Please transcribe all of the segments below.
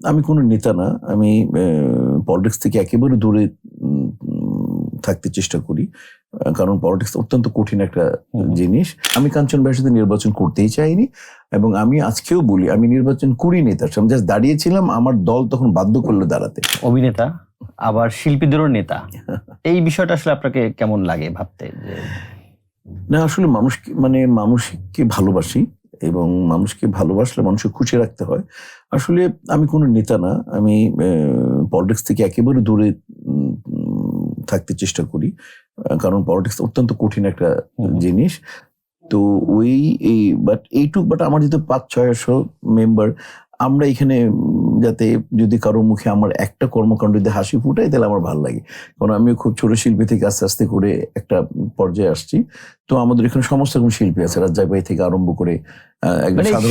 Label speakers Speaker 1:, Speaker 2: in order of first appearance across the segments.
Speaker 1: আমি কোনো নেতা না, আমি পলিটিক্স থেকে একেবারে দূরে থাকতে চেষ্টা করি, কারণ পলিটিক্স অত্যন্ত কঠিন একটা জিনিস। আমি কাঞ্চন ভাইয়ের সাথে নির্বাচন করতেই চাইনি, এবং আমি আজকেও বলি আমি নির্বাচন করিনি, তার সামনে জাস্ট দাঁড়িয়েছিলাম, আমার দল তখন বাধ্য করলো দাঁড়াতে।
Speaker 2: অভিনেতা আবার শিল্পীদেরও নেতা, এই বিষয়টা আসলে আপনাকে কেমন লাগে ভাবতে?
Speaker 1: না, আসলে মানুষকে ভালোবাসি, এবং মানুষকে ভালোবাসলে মানুষকে খুশি রাখতে হয়। আসলে আমি কোনো নেতা না, আমি পলিটিক্স থেকে একেবারে দূরে থাকতে চেষ্টা করি, কারণ পলিটিক্স অত্যন্ত কঠিন একটা জিনিস। তো বাট আমার যেহেতু 500-600 মেম্বার, আমরা এখানে যাতে যদি কারো মুখে আমার একটা কর্মকাণ্ড যদি হাসি ফুটাই, তাহলে আমার ভালো লাগে। কারণ আমিও খুব ছোট শিল্পী থেকে আস্তে আস্তে করে একটা পর্যায়ে আসছি। তো আমাদের এখানে সমস্ত রকম শিল্পী আছে, রাজ্জাক ভাই থেকে আরম্ভ করে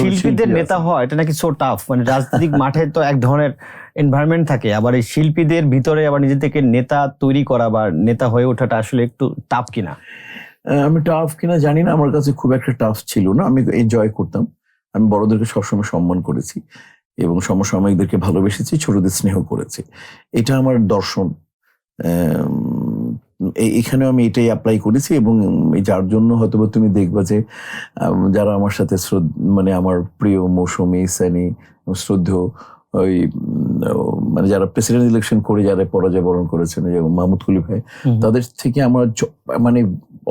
Speaker 2: শিল্পীদের নেতা হওয়া এটা নাকি সো টাফ, মানে রাজনৈতিক মাঠে তো এক ধরনের এনভায়রনমেন্ট থাকে, আবার এই শিল্পীদের ভিতরে আবার নিজে থেকে নেতা তৈরি করা বা নেতা হয়ে ওঠাটা আসলে একটু টাফ কিনা?
Speaker 1: আমি টাফ কিনা জানি না, আমার কাছে খুব একটা টাফ ছিল না, আমি এনজয় করতাম। আমি বড়দেরকে সবসময় সম্মান করেছি এবং সমসাময়িকদেরকে ভালোবেসেছি, ছোটদের স্নেহ করেছি, এটা আমার দর্শন। এখানেও আমি এটাই অ্যাপ্লাই করেছি, এবং যার জন্য হয়তো তুমি দেখবা যে যারা আমার সাথে আমার প্রিয় মৌসুমী, সানি, শ্রদ্ধেয় ওই যারা প্রেসিডেন্ট ইলেকশন করে যারা পরাজয় বরণ করেছেন, যেমন মাহমুদ কুলি ভাই, তাদের থেকে আমার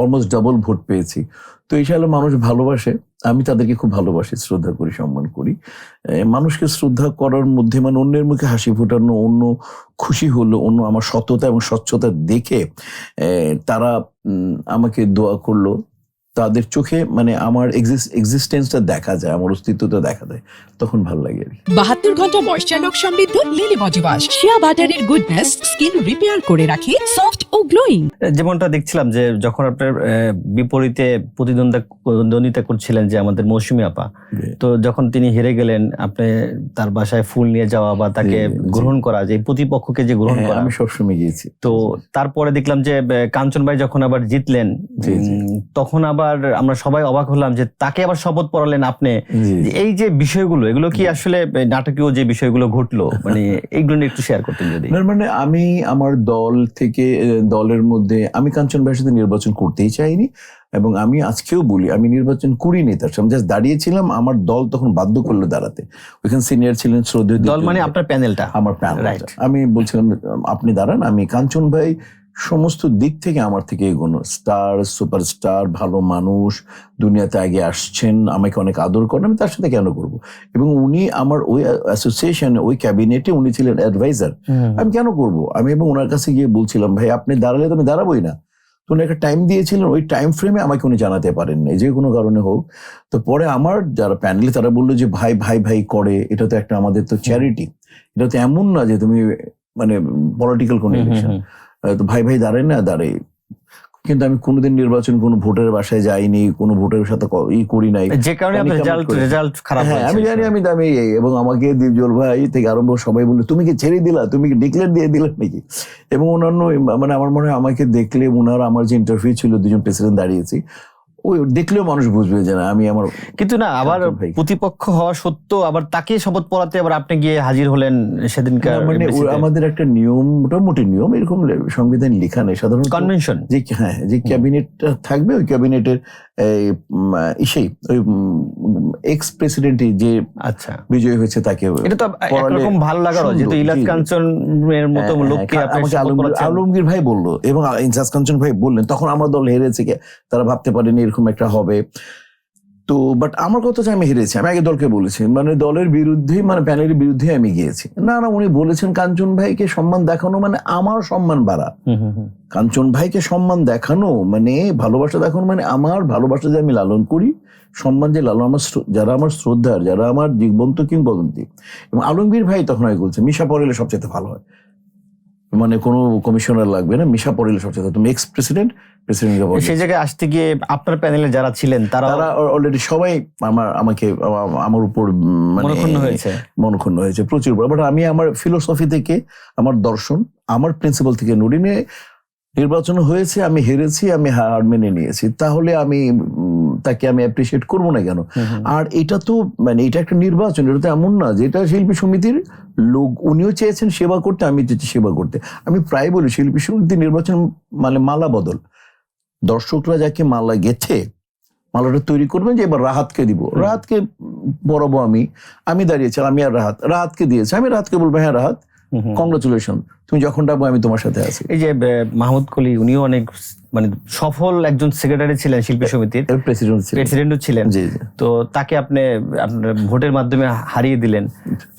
Speaker 1: অলমোস্ট ডাবল ভোট পেয়েছি। তো এই সালে মানুষ ভালোবাসে, আমি তাদেরকে খুব ভালোবাসি, শ্রদ্ধা করি, সম্মান করি। মানুষকে শ্রদ্ধা করার মধ্যে অন্যের মুখে হাসি ফোটানো, অন্য খুশি হলো, অন্য আমার সততা এবং স্বচ্ছতা দেখে তারা আমাকে দোয়া করলো, তাদের চোখে আমার এক্সিস্টেন্সটা দেখা যায়, আমার অস্তিত্বটা দেখা যায়, তখন ভালো লাগে আর কি।
Speaker 3: 72 ঘন্টা ময়েশ্চার লক সমৃদ্ধ লিলি বডি ওয়াশ, শিয়া বাটারের গুডনেস স্কিন রিপেয়ার করে রাখে সফট ও গ্লোয়িং।
Speaker 2: যেমনটা দেখছিলাম যে যখন আপনার বিপরীতে প্রতিদ্বন্দ্বিতা করছিলেন যে আমাদের মৌসুমী আপা, তো যখন তিনি হেরে গেলেন, আপনি তার বাসায় ফুল নিয়ে যাওয়া বা তাকে গ্রহণ করা, যে প্রতিপক্ষকে যে গ্রহণ করা,
Speaker 1: আমি সবসময় গিয়েছি।
Speaker 2: তো তারপরে দেখলাম যে কাঞ্চন ভাই যখন আবার জিতলেন, তখন আবার আমরা সবাই অবাক হলাম যে তাকে আবার শপথ পড়ালেন আপনি। এই যে বিষয়গুলো, এগুলো কি আসলে নাটকীয় যে বিষয়গুলো ঘটলো, এইগুলো নিয়ে একটু শেয়ার করতেন যদি।
Speaker 1: আমি আমার দলের মধ্যে আমি কাঞ্চন ভাইয়ের সাথে নির্বাচন করতেই চাইনি, এবং আমি আজকেও বলি আমি নির্বাচন করিনি, তার সামনে জাস্ট দাঁড়িয়েছিলাম, আমার দল তখন বাধ্য করলো দাঁড়াতে। ওইখানে সিনিয়র ছিলেন শ্রদ্ধেয়
Speaker 2: দল, আপনার প্যানেলটা,
Speaker 1: আমার প্যানেল। আমি বলছিলাম আপনি দাঁড়ান, আমি কাঞ্চন ভাই সমস্ত দিক থেকে আমার থেকে এগোনো, সুপারস্টার, ভালো মানুষ, দুনিয়াতে আগে আসছেন, আমাকে অনেক আদর করেন, আমি তার সাথে কেন করব? এবং উনি আমার ওই অ্যাসোসিয়েশনে, ওই ক্যাবিনেটে উনি ছিলেন অ্যাডভাইজার, আমি কেন করব? আমি এবং ওনার কাছে গিয়ে বলছিলাম, ভাই আপনি দাঁড়ালে তো আমি দাঁড়াবোই না। তো উনি একটা টাইম দিয়েছিলেন, ওই টাইম ফ্রেমে আমাকে উনি জানাতে পারেন না, যে কোনো কারণে হোক। তো পরে আমার যারা প্যানেলে তারা বললো যে ভাই ভাই ভাই করে, এটা তো একটা আমাদের তো চ্যারিটি, এটা তো এমন না যে তুমি পলিটিক্যাল কোনো ইলেকশন, তো ভাই ভাই দাঁড়ায় না দাঁড়াই। কিন্তু আমি কোনোদিন নির্বাচন কোনো ভোটের বাসায় যাইনি, কোনো ভোটের সাথে করি নাই,
Speaker 2: যে কারণে রেজাল্ট খারাপ হয়েছে।
Speaker 1: আমি জানি আমি দামি, এবং আমাকে দীপজল ভাই থেকে আরম্ভ সবাই বললো তুমি কি ছেড়ে দিলা, তুমি কি ডিক্লেয়ার দিয়ে দিলে নাকি? এবং অন্যান্য আমার মনে হয় আমাকে দেখলে ওনারা, আমার যে ইন্টারভিউ ছিল, দুজন প্রেসিডেন্ট দাঁড়িয়েছি, ওই দেখলেও মানুষ বুঝবে যে না আমি আমার। কিন্তু
Speaker 2: না, আবার প্রতিপক্ষ হওয়া সত্ত্বেও আবার তাকে শপথ পড়াতে আবার আপনি গিয়ে হাজির হলেন সেদিনকার।
Speaker 1: আমাদের একটা নিয়ম, মোটামুটি নিয়ম, এরকম সংবিধান লেখা নেই সাধারণত,
Speaker 2: কনভেনশন,
Speaker 1: যে ক্যাবিনেটটা থাকবে, ওই ক্যাবিনেটের ওই এক্স প্রেসিডেন্ট যে বিজয়ী হয়েছে তাকে।
Speaker 2: এটা তো একরকম ভালো লাগার, যেহেতু ইলিয়াস কাঞ্চনের মতো লোককে
Speaker 1: আলমগীর ভাই বললো, এবং ইলিয়াস কাঞ্চন ভাই বললেন, তখন আমার দল হেরেছে, তারা ভাবতে পারেনি এরকম একটা হবে। তো বাট আমার কথা হচ্ছে আমি হেরেছি, আমি আগে দলকে বলেছি, দলের বিরুদ্ধে, প্যানেলের বিরুদ্ধে আমি গিয়েছি। না উনি বলেছেন কাঞ্চন ভাইকে সম্মান দেখানো আমার সম্মান বাড়া, কাঞ্চন ভাইকে সম্মান দেখানো ভালোবাসা দেখানো, আমার ভালোবাসা যে আমি লালন করি, সম্মান যে লালন, যারা আমার শ্রদ্ধার, যারা আমার জীবন্ত কিংবদন্তি। এবং আলমগীর ভাই তখন আমি বলছি মিশা পড়লে সবচেয়ে ভালো হয়, কোনো কমিশনার লাগবে না, মিশা পড়লে সবচেয়ে, তুমি এক্স প্রেসিডেন্ট
Speaker 2: সেই জায়গায় আসতে গিয়ে আপনার প্যানেলে যারা ছিলেন তারা
Speaker 1: অলরেডি সবাই আমার উপর মনক্ষুণ্ণ হয়েছে প্রচুর। বাট আমি আমার ফিলোসফি থেকে, আমার দর্শন, আমার প্রিন্সিপাল থেকে নির্বাচন হয়েছে, আমি হেরেছি, আমি হার মেনে নিয়েছি, তাহলে আমি তাকে আমি অ্যাপ্রিসিয়েট করবো না কেন? আর এটা তো মানে এটা একটা নির্বাচন, এটা তো এমন না যে এটা শিল্পী সমিতির লোক, উনিও চেয়েছেন সেবা করতে, আমি চেয়েছি সেবা করতে। আমি প্রায় বলি শিল্পী সমিতি নির্বাচন মানে মালা বদল। দর্শকরা যাকে মালা গেথে মালাটা তৈরি করবেন যে এবার রাহাতকে দিব, রাহাতকে পড়াবো, আমি দাঁড়িয়েছিলাম, আমি আর রাহাতকে দিয়েছি, আমি রাহাতকে বলবো হ্যাঁ রাহাত কংগ্রাচুলেশন, তুমি যখন ডাকবো আমি তোমার সাথে আছি।
Speaker 2: এই যে মাহমুদ কলি, উনিও অনেক মানে সফল একজন সেক্রেটারি ছিলেন শিল্পী সমিতির, প্রেসিডেন্টও ছিলেন। তো তাকে আপনি আপনার ভোটের মাধ্যমে হারিয়ে দিলেন।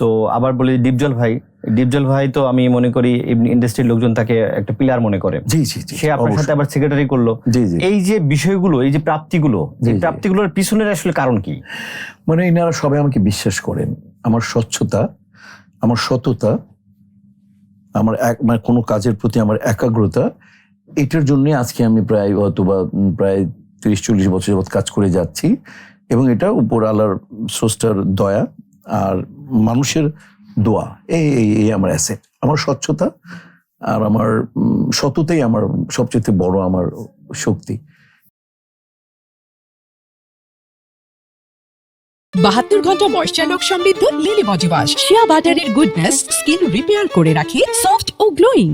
Speaker 2: তো আবার বলি ডিপজল ভাই তো আমি মনে করি ইন্ডাস্ট্রির লোকজন তাকে একটা পিলার মনে করে। সে আপনার সাথে আবার সেক্রেটারি করলো। এই যে বিষয়গুলো, এই যে প্রাপ্তিগুলো, এই প্রাপ্তিগুলোর পিছনের আসলে কারণ কি?
Speaker 1: মানে এনারা সবাই আমাকে বিশ্বাস করেন, আমার স্বচ্ছতা, আমার সততা, আমার মানে কোনো কাজের প্রতি আমার একাগ্রতা, এটার জন্য আজকে আমি প্রায় 30-40 বছর যাবৎ কাজ করে যাচ্ছি। এবং এটা উপর আল্লাহর স্রষ্টার দয়া আর মানুষের দোয়া, এই আমার অ্যাসেট, আমার স্বচ্ছতা আর আমার সততাই আমার সবচেয়ে বড় আমার শক্তি।
Speaker 3: 72 ঘন্টা ময়েশ্চার লক সমৃদ্ধ লিলি বডি ওয়াশ। শিয়া বাটারের গুডনেস স্কিন রিপেয়ার করে রাখে সফট ও গ্লোয়িং।